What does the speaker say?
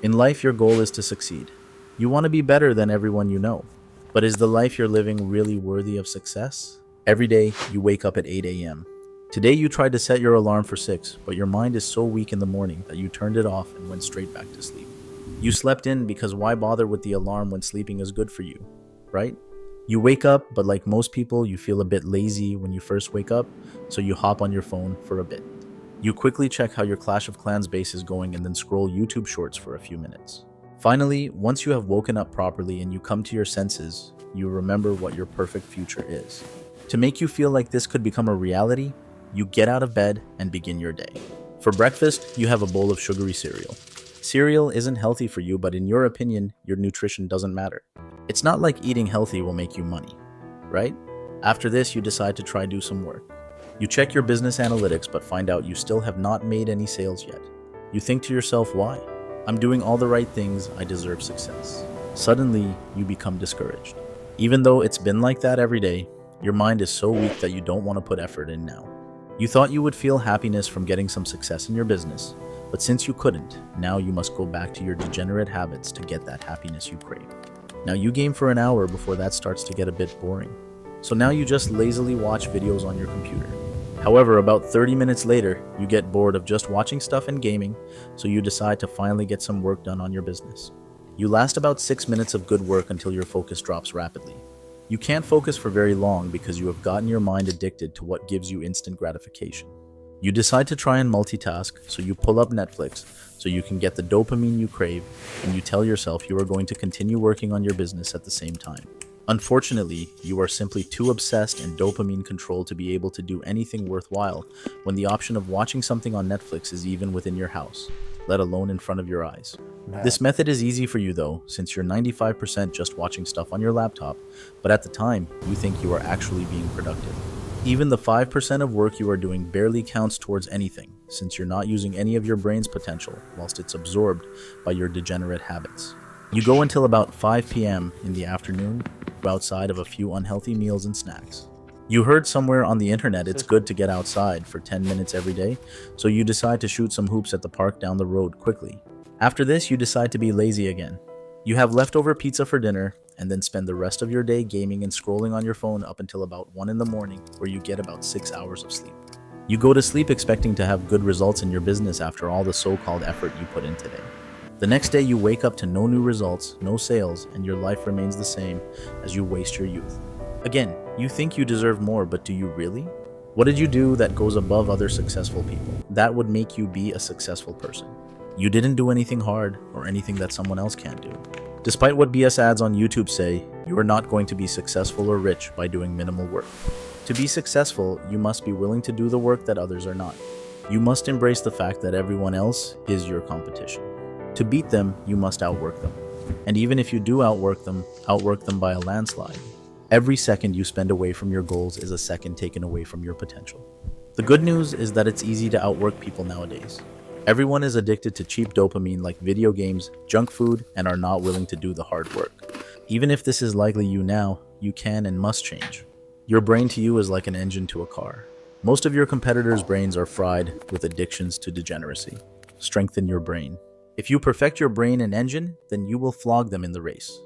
In life, your goal is to succeed. You want to be better than everyone you know. But is the life you're living really worthy of success? Every day, you wake up at 8 a.m. Today, you tried to set your alarm for 6, but your mind is so weak in the morning that you turned it off and went straight back to sleep. You slept in because why bother with the alarm when sleeping is good for you, right? You wake up, but like most people, you feel a bit lazy when you first wake up, so you hop on your phone for a bit. You quickly check how your Clash of Clans base is going and then scroll YouTube shorts for a few minutes. Finally, once you have woken up properly and you come to your senses, you remember what your perfect future is. To make you feel like this could become a reality, you get out of bed and begin your day. For breakfast, you have a bowl of sugary cereal. Cereal isn't healthy for you, but in your opinion, your nutrition doesn't matter. It's not like eating healthy will make you money, right? After this, you decide to try do some work. You check your business analytics but find out you still have not made any sales yet. You think to yourself, why? I'm doing all the right things, I deserve success. Suddenly, you become discouraged. Even though it's been like that every day, your mind is so weak that you don't want to put effort in now. You thought you would feel happiness from getting some success in your business, but since you couldn't, now you must go back to your degenerate habits to get that happiness you crave. Now you game for an hour before that starts to get a bit boring. So now you just lazily watch videos on your computer. However, about 30 minutes later, you get bored of just watching stuff and gaming, so you decide to finally get some work done on your business. You last about 6 minutes of good work until your focus drops rapidly. You can't focus for very long because you have gotten your mind addicted to what gives you instant gratification. You decide to try and multitask, so you pull up Netflix so you can get the dopamine you crave, and you tell yourself you are going to continue working on your business at the same time. Unfortunately, you are simply too obsessed and dopamine controlled to be able to do anything worthwhile when the option of watching something on Netflix is even within your house, let alone in front of your eyes. This method is easy for you though, since you're 95% just watching stuff on your laptop, but at the time, you think you are actually being productive. Even the 5% of work you are doing barely counts towards anything, since you're not using any of your brain's potential, whilst it's absorbed by your degenerate habits. You go until about 5 p.m. in the afternoon, outside of a few unhealthy meals and snacks. You heard somewhere on the internet it's good to get outside for 10 minutes every day, so you decide to shoot some hoops at the park down the road quickly. After this, you decide to be lazy again. You have leftover pizza for dinner, and then spend the rest of your day gaming and scrolling on your phone up until about 1 in the morning, where you get about 6 hours of sleep. You go to sleep expecting to have good results in your business after all the so-called effort you put in today. The next day you wake up to no new results, no sales, and your life remains the same as you waste your youth. Again, you think you deserve more, but do you really? What did you do that goes above other successful people? That would make you be a successful person. You didn't do anything hard or anything that someone else can't do. Despite what BS ads on YouTube say, you are not going to be successful or rich by doing minimal work. To be successful, you must be willing to do the work that others are not. You must embrace the fact that everyone else is your competition. To beat them, you must outwork them. And even if you do outwork them by a landslide. Every second you spend away from your goals is a second taken away from your potential. The good news is that it's easy to outwork people nowadays. Everyone is addicted to cheap dopamine like video games, junk food, and are not willing to do the hard work. Even if this is likely you now, you can and must change. Your brain to you is like an engine to a car. Most of your competitors' brains are fried with addictions to degeneracy. Strengthen your brain. If you perfect your brain and engine, then you will flog them in the race.